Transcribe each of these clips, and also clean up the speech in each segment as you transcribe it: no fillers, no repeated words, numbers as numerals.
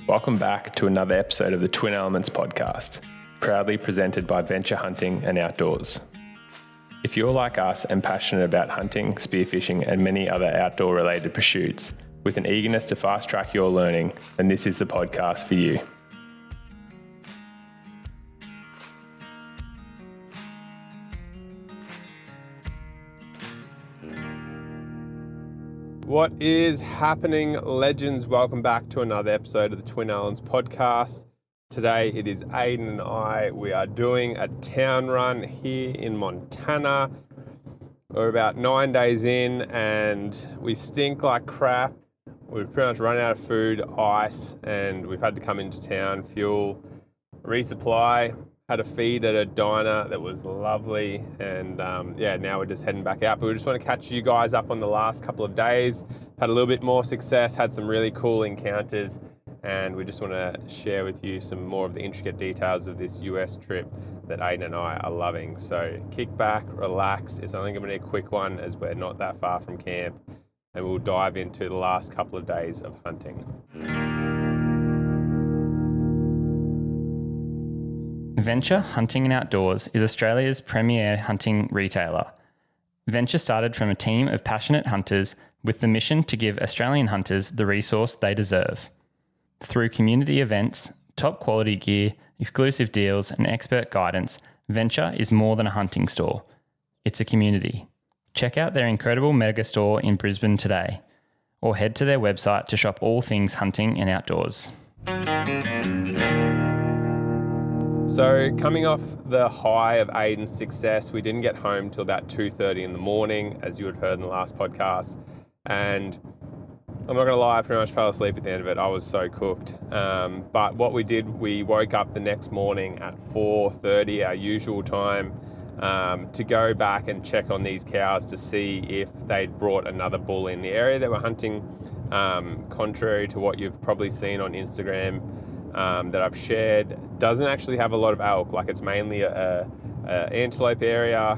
Welcome back to another episode of the Twin Elements podcast, proudly presented by Venture Hunting and Outdoors. If you're like us and passionate about hunting, spearfishing, and many other outdoor-related pursuits, with an eagerness to fast-track your learning, then this is the podcast for you. What is happening, legends? Welcome back to another episode of the Twin Elements podcast. Today it is Ayden and I. We are doing a town run here in Montana. We're about 9 days in and we stink like crap. We've pretty much run out of food, ice, and we've had to come into town, fuel, resupply. Had a feed at a diner that was lovely, and now we're just heading back out. But we just want to catch you guys up on the last couple of days. Had a little bit more success, had some really cool encounters, and we just want to share with you some more of the intricate details of this US trip that Ayden and I are loving. So kick back, relax. It's only going to be a quick one as we're not that far from camp, and we'll dive into the last couple of days of hunting. Venture Hunting and Outdoors is Australia's premier hunting retailer. Venture started from a team of passionate hunters with the mission to give Australian hunters the resource they deserve. Through community events, top quality gear, exclusive deals, and expert guidance, Venture is more than a hunting store. It's a community. Check out their incredible mega store in Brisbane today, or head to their website to shop all things hunting and outdoors. So coming off the high of Ayden's success, we didn't get home till about 2:30 in the morning, as you had heard in the last podcast. And I'm not going to lie, I pretty much fell asleep at the end of it. I was so cooked. But what we did, we woke up the next morning at 4:30, our usual time, to go back and check on these cows to see if they'd brought another bull in. The area that we're hunting, contrary to what you've probably seen on Instagram, that I've shared, doesn't actually have a lot of elk. Like, it's mainly a antelope area,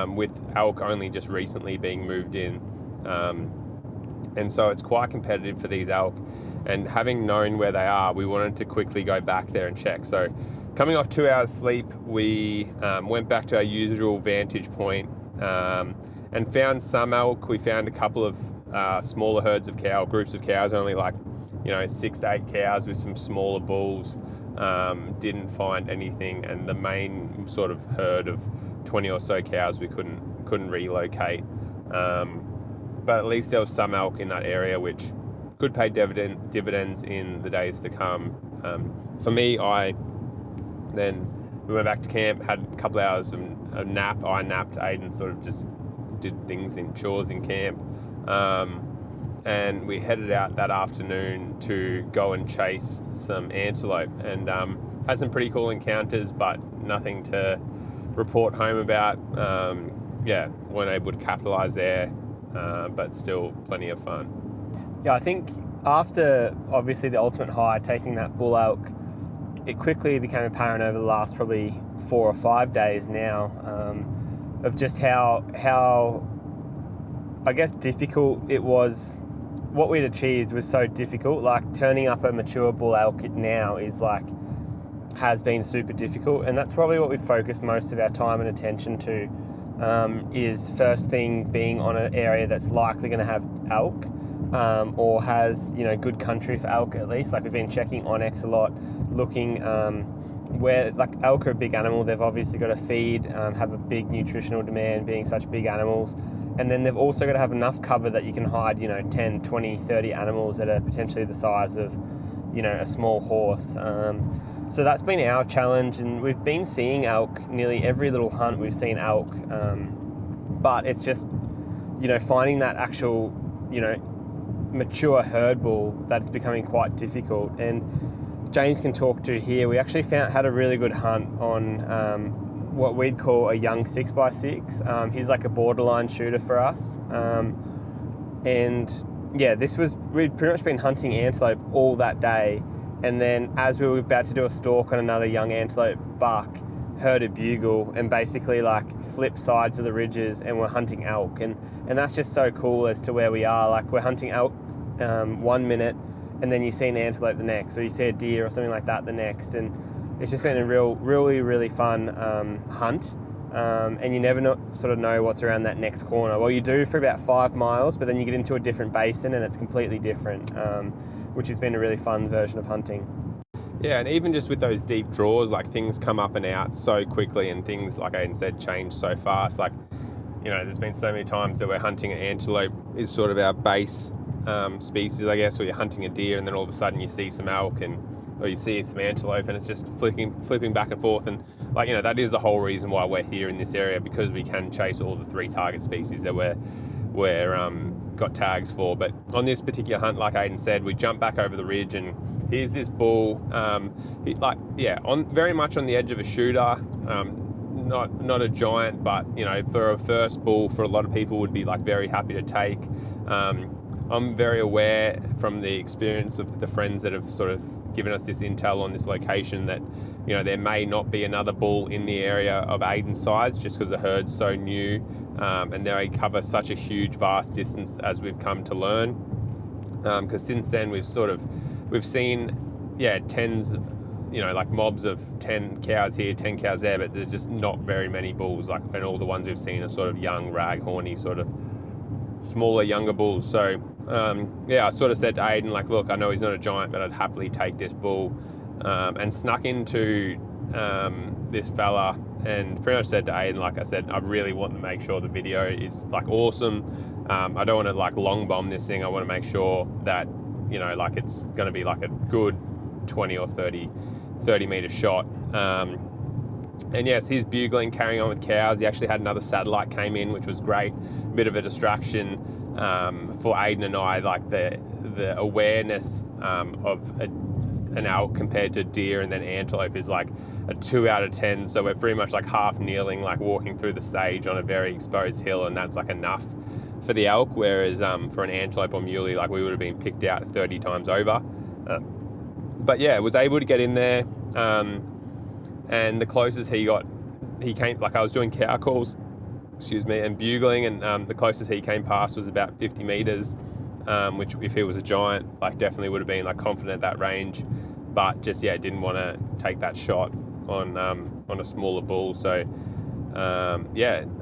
with elk only just recently being moved in, and so it's quite competitive for these elk. And having known where they are, we wanted to quickly go back there and check. So coming off 2 hours sleep, we went back to our usual vantage point, and found some elk. We found a couple of smaller herds of cow, groups of cows, only like 6 to 8 cows with some smaller bulls. Didn't find anything, and the main sort of herd of 20 or so cows we couldn't relocate. But at least there was some elk in that area, which could pay dividends in the days to come. For me, we went back to camp, had a couple hours of a nap. I napped. Ayden sort of just did things in chores in camp. And we headed out that afternoon to go and chase some antelope, and had some pretty cool encounters, but nothing to report home about. Weren't able to capitalise there, but still plenty of fun. Yeah, I think after obviously the ultimate high, taking that bull elk, it quickly became apparent over the last probably 4 or 5 days now, of just how I guess difficult it was. What we'd achieved was so difficult. Like, turning up a mature bull elk now has been super difficult, and that's probably what we've focused most of our time and attention to, is first thing being on an area that's likely going to have elk, or has good country for elk at least. Like, we've been checking Onyx a lot, looking where, like, elk are a big animal. They've obviously got to feed, have a big nutritional demand, being such big animals. And then they've also got to have enough cover that you can hide, 10, 20, 30 animals that are potentially the size of, a small horse. So that's been our challenge, and we've been seeing elk nearly every little hunt. We've seen elk, but it's just, finding that actual, mature herd bull that's becoming quite difficult. And James can talk to here. We actually had a really good hunt on what we'd call a young 6x6. He's like a borderline shooter for us. We'd pretty much been hunting antelope all that day. And then as we were about to do a stalk on another young antelope buck, heard a bugle and basically like flip sides of the ridges, and we're hunting elk. And that's just so cool as to where we are. Like, we're hunting elk 1 minute, and then you see an antelope the next, or you see a deer or something like that the next, and it's just been a really fun hunt. And you never sort of know what's around that next corner. Well, you do for about 5 miles, but then you get into a different basin and it's completely different, which has been a really fun version of hunting. Yeah, and even just with those deep draws, like things come up and out so quickly, and things, like Ayden said, change so fast. Like, you know, there's been so many times that we're hunting an antelope is sort of our base species, I guess, or you're hunting a deer, and then all of a sudden you see some elk or you see some antelope, and it's just flipping back and forth. And like, you know, that is the whole reason why we're here in this area, because we can chase all the 3 target species that we're got tags for. But on this particular hunt, like Ayden said, we jump back over the ridge, and here's this bull, very much on the edge of a shooter. Not a giant, but you know, for a first bull, for a lot of people would be like very happy to take. I'm very aware from the experience of the friends that have sort of given us this intel on this location that, you know, there may not be another bull in the area of Ayden's size, just because the herd's so new, and they cover such a huge, vast distance, as we've come to learn. Because since then we've seen, tens, you know, like mobs of 10 cows here, 10 cows there, but there's just not very many bulls. Like, and all the ones we've seen are sort of young, rag-horny, sort of smaller, younger bulls. So I sort of said to Ayden, like, look, I know he's not a giant, but I'd happily take this bull, and snuck into this fella, and pretty much said to Ayden, like I said, I really want to make sure the video is like awesome. I don't want to like long bomb this thing. I want to make sure that, you know, like it's going to be like a good 20 or 30 meter shot. And yes, he's bugling, carrying on with cows. He actually had another satellite came in, which was great. A bit of a distraction for Ayden and I, like the awareness of an elk compared to deer and then antelope is like a 2 out of 10. So we're pretty much like half kneeling, like walking through the sage on a very exposed hill, and that's like enough for the elk. Whereas for an antelope or muley, like we would have been picked out 30 times over. But yeah, was able to get in there. And the closest he came, like I was doing cow calls, and bugling, and the closest he came past was about 50 meters, which if he was a giant, like definitely would have been like confident at that range, but just, didn't want to take that shot on a smaller bull. So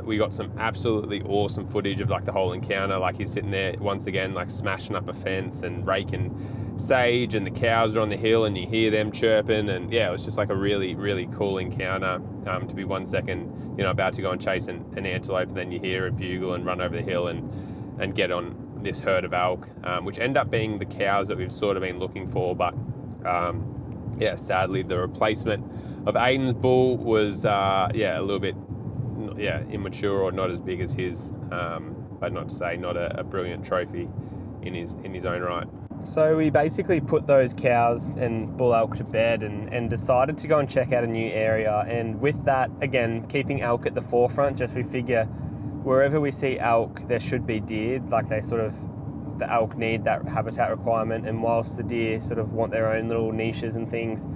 we got some absolutely awesome footage of like the whole encounter. Like he's sitting there once again, like smashing up a fence and raking sage, and the cows are on the hill and you hear them chirping, and it was just like a really, really cool encounter, to be 1 second, you know, about to go and chase an antelope, and then you hear a bugle and run over the hill and get on this herd of elk, which end up being the cows that we've sort of been looking for. But sadly the replacement of Ayden's bull was a little bit immature, or not as big as his, but not to say not a brilliant trophy in his own right. So we basically put those cows and bull elk to bed and decided to go and check out a new area. And with that, again, keeping elk at the forefront, just we figure wherever we see elk, there should be deer. Like the elk need that habitat requirement. And whilst the deer sort of want their own little niches and things,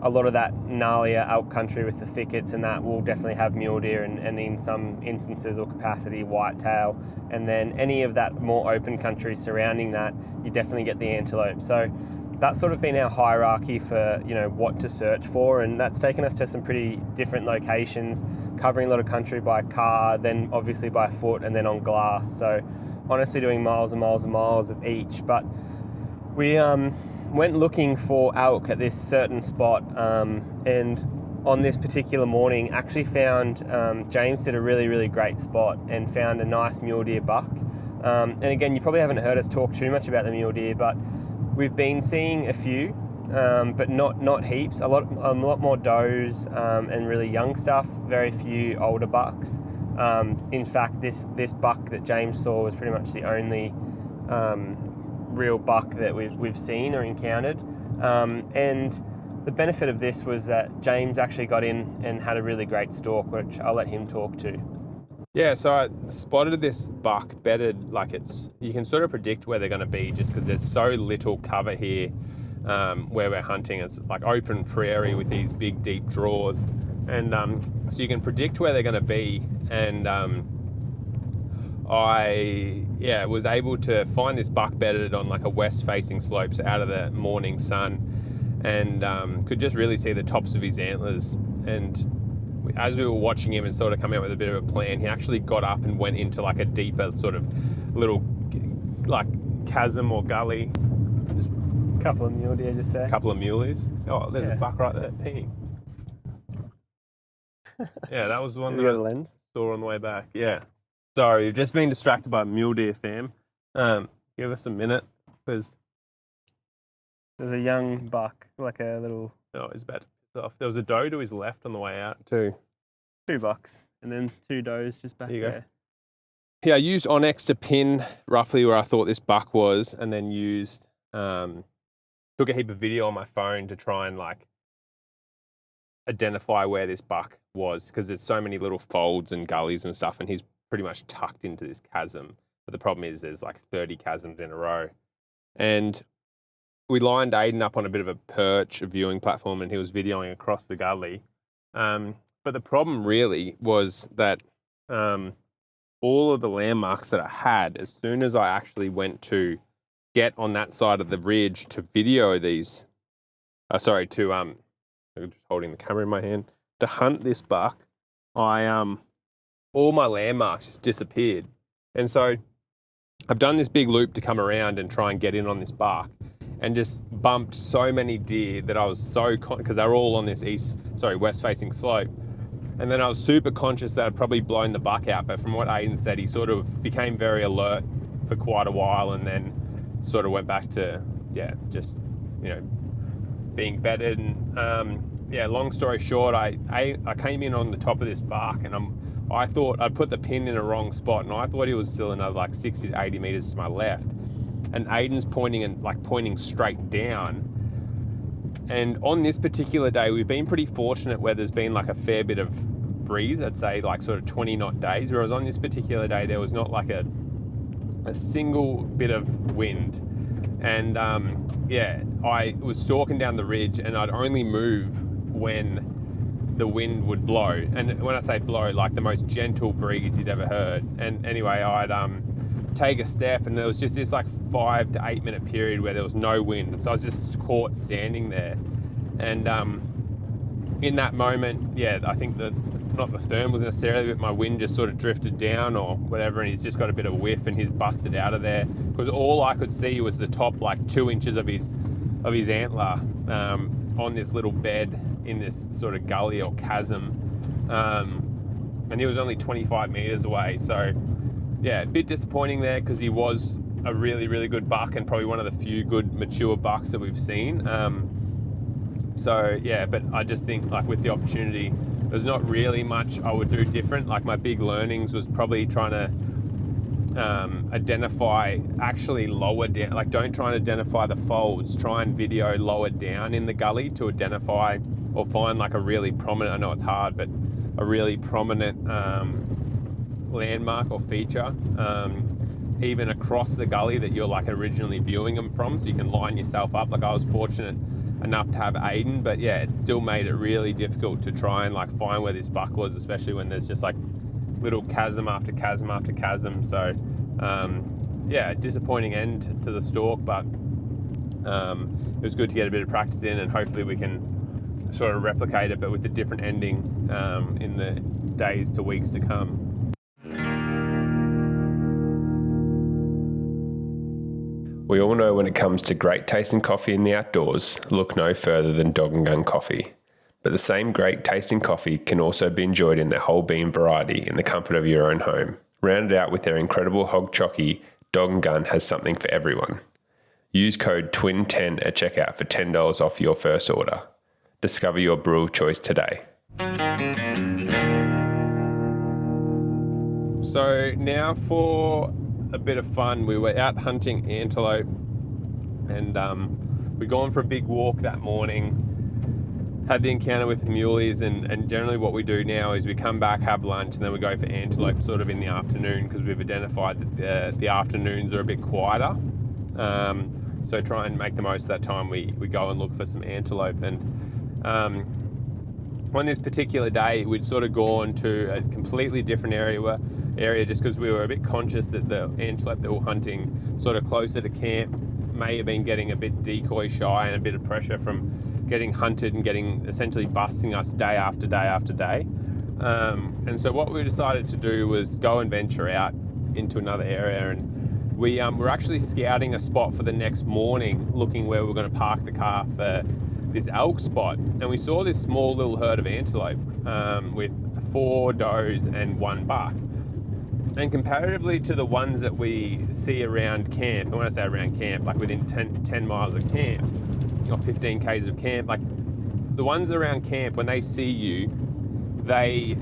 a lot of that gnarlier elk country with the thickets and that will definitely have mule deer and in some instances or capacity whitetail. And then any of that more open country surrounding that, you definitely get the antelope. So that's sort of been our hierarchy for, you know, what to search for, and that's taken us to some pretty different locations, covering a lot of country by car, then obviously by foot, and then on glass. So honestly doing miles and miles and miles of each. But we went looking for elk at this certain spot, and on this particular morning actually found, James did a really, really great spot and found a nice mule deer buck. And again, you probably haven't heard us talk too much about the mule deer, but we've been seeing a few, but not heaps. A lot more does and really young stuff. Very few older bucks. In fact, this buck that James saw was pretty much the only real buck that we've seen or encountered. And the benefit of this was that James actually got in and had a really great stalk, which I'll let him talk to. Yeah, so I spotted this buck bedded, like you can sort of predict where they're going to be just because there's so little cover here where we're hunting. It's like open prairie with these big, deep draws. And so you can predict where they're going to be. And I was able to find this buck bedded on like a west-facing slope, so out of the morning sun, and could just really see the tops of his antlers. And as we were watching him and sort of coming up with a bit of a plan, he actually got up and went into like a deeper sort of little like chasm or gully. Just Couple of mule deer just there. a couple of muleys. Oh, there's a buck right there peeing. Yeah, that was the one Have that you got a I lens? saw on the way back. Yeah. Sorry, you've just been distracted by mule deer, fam. Give us a minute, because There's a young buck, like a little he's about to piss off. There was a doe to his left on the way out too. 2 bucks, and then 2 does just back There you go. there. Yeah, I used Onyx to pin roughly where I thought this buck was, and then used took a heap of video on my phone to try and like identify where this buck was, because there's so many little folds and gullies and stuff, and he's pretty much tucked into this chasm. But the problem is there's like 30 chasms in a row. And we lined Ayden up on a bit of a perch, a viewing platform, and he was videoing across the gully. But the problem really was that all of the landmarks that I had, as soon as I actually went to get on that side of the ridge to video these, I'm just holding the camera in my hand, to hunt this buck, all my landmarks just disappeared. And so I've done this big loop to come around and try and get in on this buck, and just bumped so many deer that I was so, because they're all on this west-facing slope. And then I was super conscious that I'd probably blown the buck out. But from what Ayden said, he sort of became very alert for quite a while, and then sort of went back to, just, being bedded. And long story short, I came in on the top of this buck, and I thought I'd put the pin in a wrong spot, and I thought he was still another like 60 to 80 meters to my left. And Ayden's pointing straight down. And on this particular day, we've been pretty fortunate where there's been like a fair bit of breeze, I'd say like sort of 20 knot days, whereas on this particular day, there was not like a single bit of wind. And I was stalking down the ridge, and I'd only move when the wind would blow. And when I say blow, like the most gentle breeze you'd ever heard. And anyway, I'd take a step, and there was just this like 5 to 8 minute period where there was no wind. So I was just caught standing there. And in that moment, I think not the therm was necessarily, but my wind just sort of drifted down or whatever, and he's just got a bit of whiff, and he's busted out of there, because all I could see was the top like 2 inches of his antler on this little bed in this sort of gully or chasm, and he was only 25 meters away. So a bit disappointing there, because he was a really, really good buck, and probably one of the few good mature bucks that we've seen. But I just think like with the opportunity, there's not really much I would do different. Like my big learnings was probably trying to identify actually lower down, like don't try and identify the folds, try and video lower down in the gully to identify or find like a really prominent, I know it's hard, but a really prominent landmark or feature, even across the gully that you're like originally viewing them from, so you can line yourself up. Like I was fortunate enough to have Ayden, but it still made it really difficult to try and like find where this buck was, especially when there's just like little chasm after chasm after chasm. So disappointing end to the stalk, but it was good to get a bit of practice in, and hopefully we can sort of replicate it, but with a different ending in the days to weeks to come. We all know when it comes to great tasting coffee in the outdoors, look no further than Dog and Gun Coffee. But the same great tasting coffee can also be enjoyed in their whole bean variety in the comfort of your own home. Rounded out with their incredible hog chocky, Dog and Gun has something for everyone. Use code TWIN10 at checkout for $10 off your first order. Discover your brew of choice today. So now for a bit of fun. We were out hunting antelope, and we'd gone for a big walk that morning, had the encounter with the muleys, and generally what we do now is we come back, have lunch, and then we go for antelope sort of in the afternoon, because we've identified that the afternoons are a bit quieter. So try and make the most of that time. We go and look for some antelope, and on this particular day, we'd sort of gone to a completely different area just because we were a bit conscious that the antelope that we were hunting sort of closer to camp may have been getting a bit decoy shy and a bit of pressure from getting hunted and getting essentially busting us day after day after day. And so what we decided to do was go and venture out into another area, and we were actually scouting a spot for the next morning, looking where we were going to park the car for this elk spot, and we saw this small little herd of antelope with 4 does and 1 buck. And comparatively to the ones that we see around camp, and when I say around camp, like within 10 miles of camp, or 15 k's of camp, like the ones around camp, when they see you, they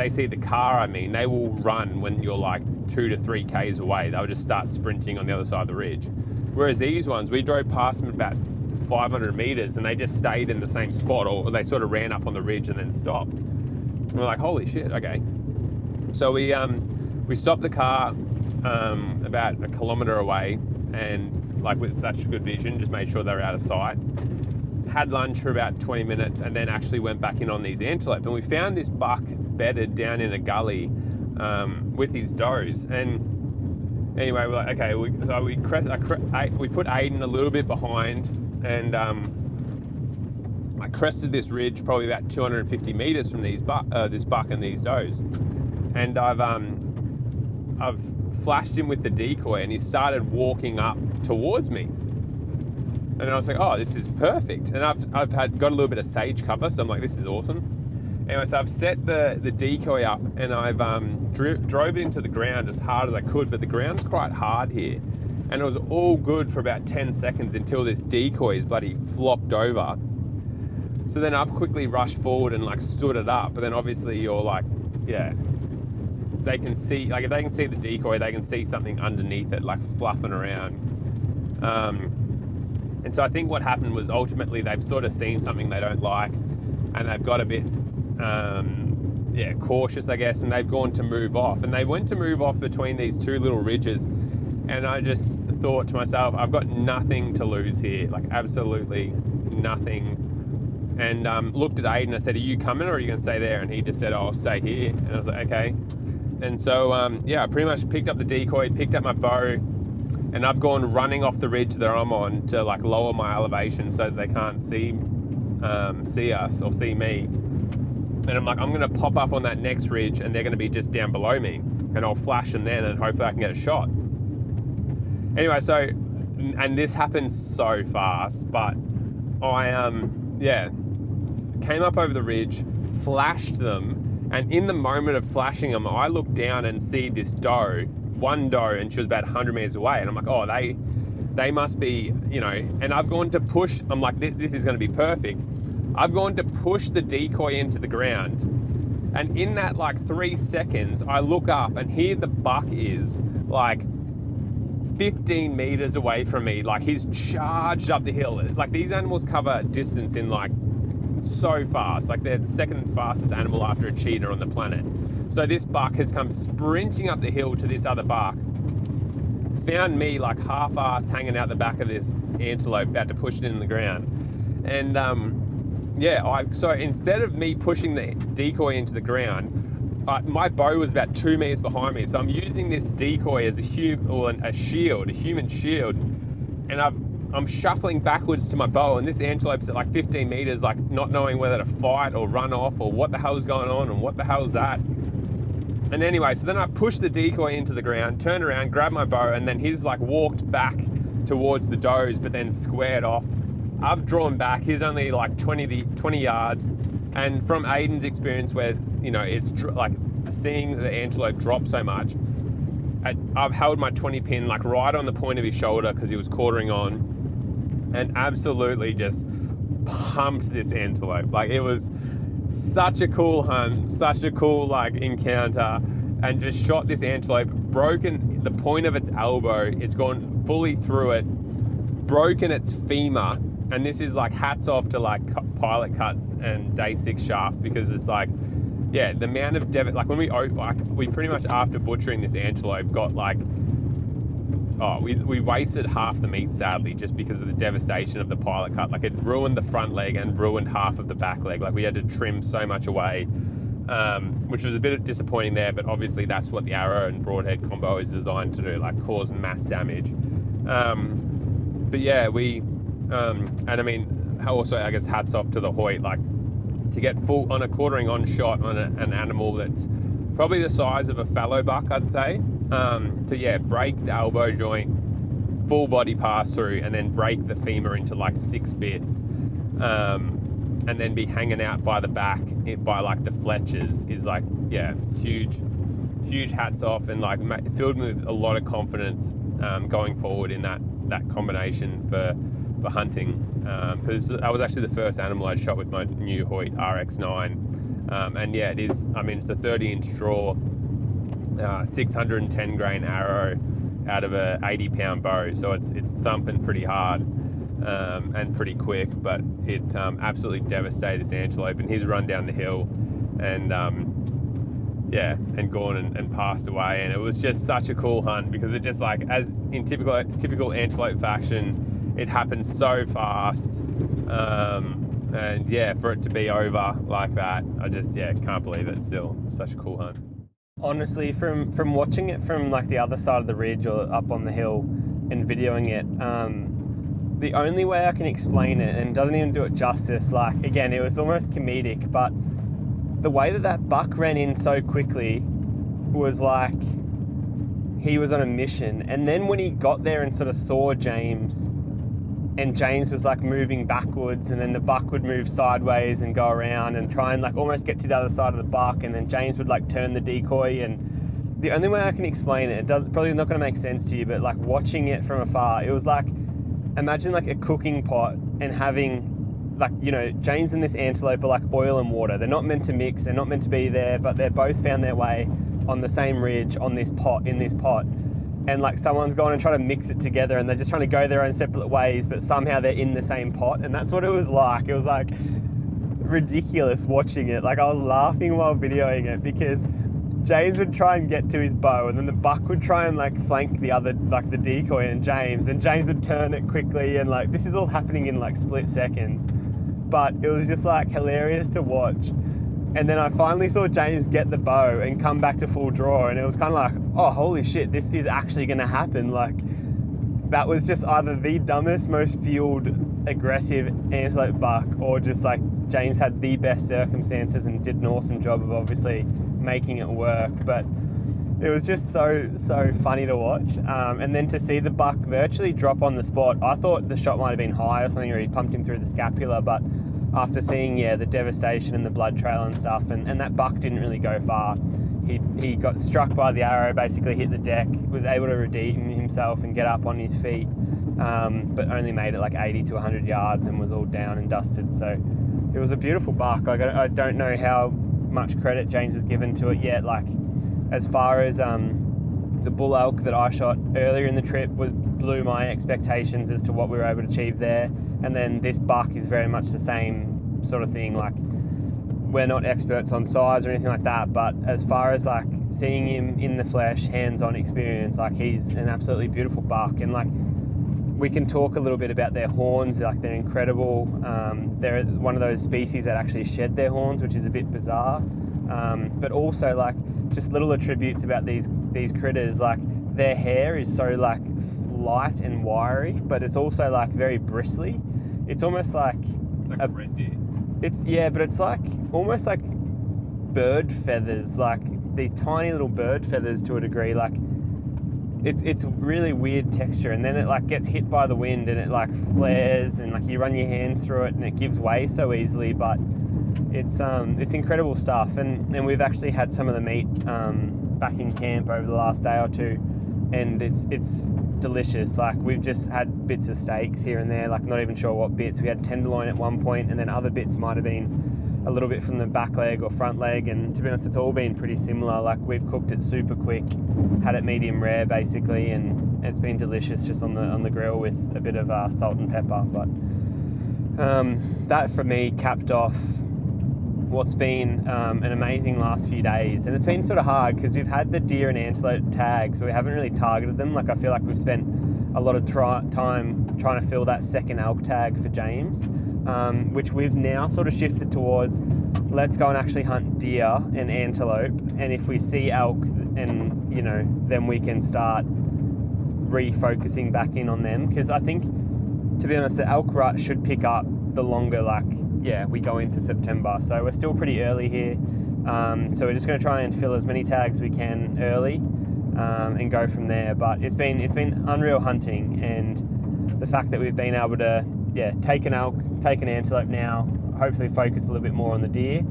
see the car, they will run when you're like 2 to 3 k's away. They'll just start sprinting on the other side of the ridge. Whereas these ones, we drove past them about 500 meters and they just stayed in the same spot, or they sort of ran up on the ridge and then stopped. And we're like, holy shit, okay. So we stopped the car about 1 kilometer away, and like with such good vision, just made sure they were out of sight. Had lunch for about 20 minutes and then actually went back in on these antelope. And we found this buck bedded down in a gully with his does. And anyway, we're like, okay, we put Ayden a little bit behind, and I crested this ridge probably about 250 meters from this buck and these does. And I've flashed him with the decoy, and he started walking up towards me. And I was like, oh, this is perfect. And I've got a little bit of sage cover, so I'm like, this is awesome. Anyway, so I've set the decoy up, and I've drove it into the ground as hard as I could, but the ground's quite hard here. And it was all good for about 10 seconds until this decoy is bloody flopped over. So then I've quickly rushed forward and like stood it up, but then obviously you're like, yeah, they can see, like if they can see the decoy, they can see something underneath it, like fluffing around. And so I think what happened was ultimately they've sort of seen something they don't like, and they've got a bit, cautious, I guess, and they've gone to move off. And they went to move off between these 2 little ridges, and I just thought to myself, I've got nothing to lose here, like absolutely nothing. And looked at Ayden, I said, are you coming or are you going to stay there? And he just said, oh, I'll stay here. And I was like, okay. And so, I pretty much picked up the decoy, picked up my bow, and I've gone running off the ridge that I'm on to like lower my elevation so that they can't see us or see me. And I'm like, I'm going to pop up on that next ridge and they're going to be just down below me, and I'll flash them then and hopefully I can get a shot. Anyway, so, and this happened so fast, but I, came up over the ridge, flashed them, and in the moment of flashing them, I looked down and see this doe, 1 doe, and she was about 100 meters away. And I'm like, oh, they must be, and I've gone to push, I'm like, this is going to be perfect. I've gone to push the decoy into the ground. And in that like 3 seconds, I look up and here the buck is like 15 meters away from me. Like he's charged up the hill. Like these animals cover distance in like so fast. Like they're the second fastest animal after a cheetah on the planet. So this buck has come sprinting up the hill to this other buck, found me like half-assed hanging out the back of this antelope, about to push it in the ground. And so instead of me pushing the decoy into the ground, my bow was about 2 meters behind me. So I'm using this decoy as a human shield, and I'm shuffling backwards to my bow, and this antelope's at like 15 meters, like not knowing whether to fight or run off or what the hell's going on and what the hell's that. And anyway, so then I pushed the decoy into the ground, turned around, grabbed my bow, and then he's like walked back towards the does, but then squared off. I've drawn back. He's only like 20 yards. And from Ayden's experience where, it's like seeing the antelope drop so much, I've held my 20 pin like right on the point of his shoulder because he was quartering on, and absolutely just pumped this antelope. Like it was such a cool hunt, such a cool like encounter, and just shot this antelope, broken the point of its elbow, it's gone fully through it, broken its femur. And this is like hats off to like pilot cuts and day 6 shaft, because it's like, the amount of like when we pretty much after butchering this antelope got like we wasted half the meat, sadly, just because of the devastation of the pilot cut. Like, it ruined the front leg and ruined half of the back leg. Like, we had to trim so much away, which was a bit disappointing there, but obviously that's what the arrow and broadhead combo is designed to do, like cause mass damage. But yeah, and I mean, also, I guess hats off to the Hoyt, like, to get full on a quartering on shot on an animal that's probably the size of a fallow buck, I'd say, to break the elbow joint, full body pass through, and then break the femur into like 6 bits, and then be hanging out by the back by like the Fletchers is like, huge hats off, and like filled me with a lot of confidence going forward in that combination for hunting, because that was actually the first animal I shot with my new Hoyt RX9. And yeah, it is, I mean, it's a 30-inch draw, 610 grain arrow out of a 80-pound bow, so it's thumping pretty hard and pretty quick, but it absolutely devastated this antelope, and he's run down the hill and gone and passed away. And it was just such a cool hunt, because it just, like, as in typical antelope fashion, it happened so fast. And yeah, for it to be over like that, I just can't believe it. Still, such a cool hunt. Honestly, from watching it from like the other side of the ridge or up on the hill and videoing it, the only way I can explain it, and doesn't even do it justice, like, again, it was almost comedic, but the way that buck ran in so quickly was like he was on a mission. And then when he got there and sort of saw James, and James was like moving backwards, and then the buck would move sideways and go around and try and like almost get to the other side of the buck, and then James would like turn the decoy. And the only way I can explain it, probably not going to make sense to you, but like watching it from afar, it was like, imagine like a cooking pot and having, like, you know, James and this antelope are like oil and water. They're not meant to mix, they're not meant to be there, but they're both found their way on the same ridge on this pot, in this pot. And like someone's gone and tried to mix it together, and they're just trying to go their own separate ways, but somehow they're in the same pot. And that's what it was like. It was like ridiculous watching it. Like, I was laughing while videoing it, because James would try and get to his bow, and then the buck would try and like flank the other, like the decoy and James, and James would turn it quickly, and like this is all happening in like split seconds. But it was just like hilarious to watch. And then I finally saw James get the bow and come back to full draw, and it was kind of like, oh, holy shit, this is actually going to happen. Like, that was just either the dumbest, most fueled, aggressive antelope buck, or just like James had the best circumstances and did an awesome job of obviously making it work. But it was just so funny to watch. And then to see the buck virtually drop on the spot, I thought the shot might have been high or something, or he pumped him through the scapula, but after seeing the devastation and the blood trail and stuff, and that buck didn't really go far. He got struck by the arrow, basically hit the deck, was able to redeem himself and get up on his feet, but only made it like 80 to 100 yards and was all down and dusted. So it was a beautiful buck. Like, I don't know how much credit James has given to it yet. Like, as far as the bull elk that I shot earlier in the trip blew my expectations as to what we were able to achieve there. And then this buck is very much the same sort of thing. Like, we're not experts on size or anything like that, but as far as like seeing him in the flesh, hands-on experience, like, he's an absolutely beautiful buck. And like, we can talk a little bit about their horns. Like, they're incredible. They're one of those species that actually shed their horns, which is a bit bizarre. But also, like, just little attributes about these critters. Like, their hair is so like light and wiry, but it's also like very bristly. It's almost like a red deer. But it's like almost like bird feathers, like these tiny little bird feathers to a degree. Like, it's really weird texture, and then it like gets hit by the wind and it like flares, and like you run your hands through it and it gives way so easily. But it's incredible stuff, and we've actually had some of the meat back in camp over the last day or two, and it's delicious. Like, we've just had bits of steaks here and there, like not even sure what bits. We had tenderloin at one point, and then other bits might have been a little bit from the back leg or front leg, and to be honest, it's all been pretty similar. Like, we've cooked it super quick, had it medium rare basically, and it's been delicious just on the grill with a bit of salt and pepper. But that for me capped off what's been an amazing last few days. And it's been sort of hard because we've had the deer and antelope tags, but we haven't really targeted them. Like, I feel like we've spent a lot of time trying to fill that second elk tag for James, which we've now sort of shifted towards, let's go and actually hunt deer and antelope. And if we see elk, and then we can start refocusing back in on them. Because I think, to be honest, the elk rut should pick up the longer, we go into September. So we're still pretty early here. So we're just going to try and fill as many tags as we can early, and go from there. But it's been unreal hunting, and the fact that we've been able to take an elk, take an antelope now, hopefully focus a little bit more on the deer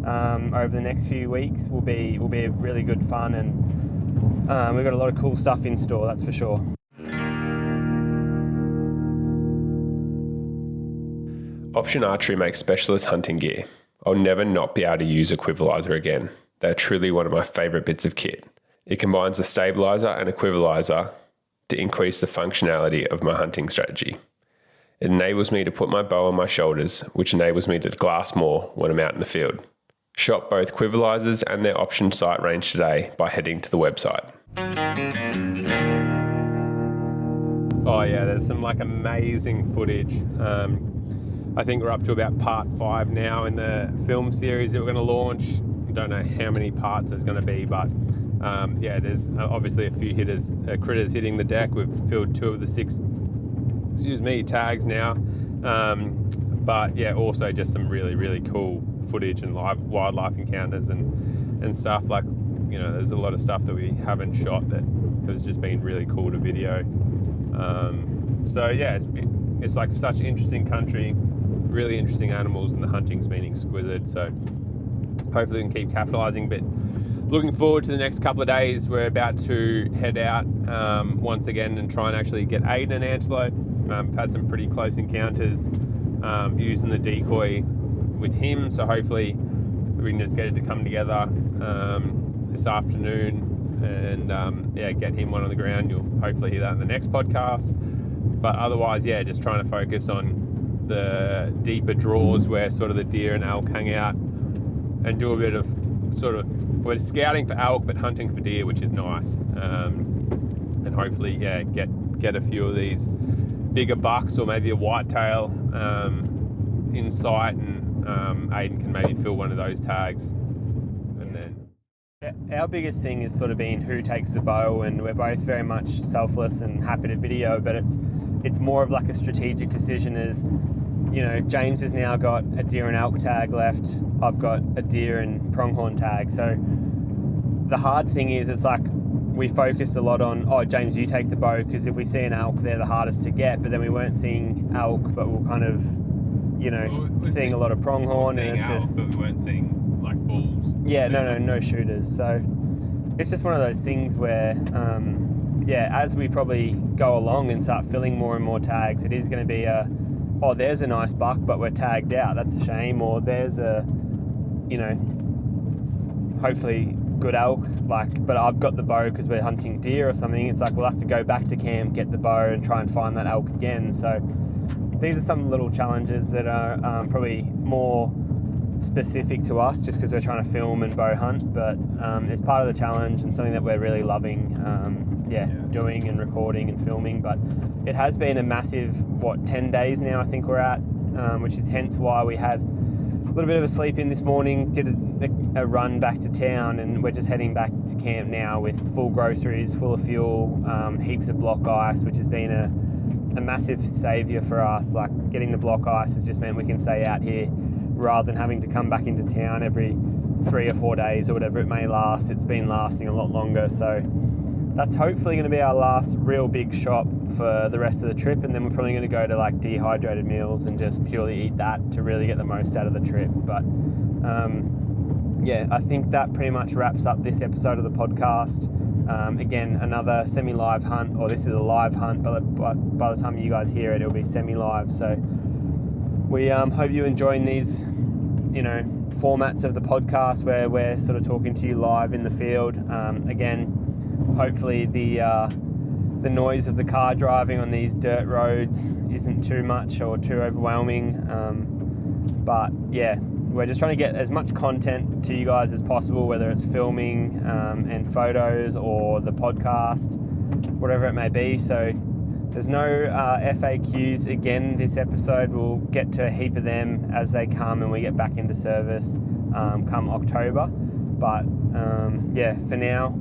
over the next few weeks will be really good fun, and we've got a lot of cool stuff in store, that's for sure. Option Archery makes specialist hunting gear. I'll never not be able to use equivalizer again. They're truly one of my favourite bits of kit. It combines a stabiliser and equivalizer to increase the functionality of my hunting strategy. It enables me to put my bow on my shoulders, which enables me to glass more when I'm out in the field. Shop both equivalizers and their option sight range today by heading to the website. Oh yeah, there's some amazing footage. I think we're up to about part 5 now in the film series that we're going to launch. I don't know how many parts there's going to be, but there's obviously a few critters hitting the deck. We've filled 2 of the 6 tags now. But yeah, also just some really, really cool footage and live wildlife encounters and stuff. There's a lot of stuff that we haven't shot that has just been really cool to video. It's such interesting country, really interesting animals, and the hunting's been exquisite. So hopefully we can keep capitalising. But looking forward to the next couple of days. We're about to head out once again and try and actually get Ayden an antelope. We've had some pretty close encounters using the decoy with him. So hopefully we can just get it to come together this afternoon and get him one on the ground. You'll hopefully hear that in the next podcast. But otherwise, just trying to focus on the deeper draws where sort of the deer and elk hang out, and do a bit of we're scouting for elk but hunting for deer, which is nice. And hopefully, get a few of these bigger bucks or maybe a whitetail in sight, and Ayden can maybe fill one of those tags. And then our biggest thing is sort of being who takes the bow, and we're both very much selfless and happy to video, but it's more of a strategic decision. Is James has now got a deer and elk tag left. I've got a deer and pronghorn tag. So the hard thing is, it's we focus a lot on, James, you take the bow, because if we see an elk, they're the hardest to get. But then we weren't seeing elk, but we're kind of, seeing a lot of pronghorn, and it's just. But we weren't seeing bulls. Yeah, no shooters. So it's just one of those things where, as we probably go along and start filling more and more tags, it is going to be there's a nice buck, but we're tagged out. That's a shame. Or there's a, hopefully good elk, but I've got the bow because we're hunting deer or something. It's we'll have to go back to camp, get the bow, and try and find that elk again. So these are some little challenges that are probably more specific to us just because we're trying to film and bow hunt, but it's part of the challenge and something that we're really loving doing and recording and filming. But it has been a massive 10 days now I think we're at, which is hence why we had a little bit of a sleep in this morning, did a run back to town, and we're just heading back to camp now with full groceries, full of fuel, heaps of block ice, which has been a massive saviour for us. Getting the block ice has just meant we can stay out here rather than having to come back into town every 3 or 4 days or whatever it may last. It's been lasting a lot longer, so that's hopefully going to be our last real big shop for the rest of the trip, and then we're probably going to go to dehydrated meals and just purely eat that to really get the most out of the trip. But I think that pretty much wraps up this episode of the podcast. Again, another semi-live hunt, or this is a live hunt, but by the time you guys hear it, it'll be semi-live. So we hope you're enjoying these, formats of the podcast where we're sort of talking to you live in the field. Again, hopefully the noise of the car driving on these dirt roads isn't too much or too overwhelming. But we're just trying to get as much content to you guys as possible, whether it's filming and photos or the podcast, whatever it may be. So there's no FAQs again this episode. We'll get to a heap of them as they come and we get back into service come October. But yeah, for now,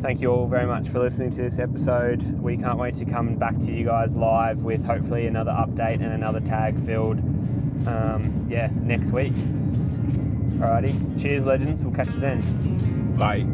thank you all very much for listening to this episode. We can't wait to come back to you guys live with hopefully another update and another tag filled next week. Alrighty, cheers legends, we'll catch you then. Bye.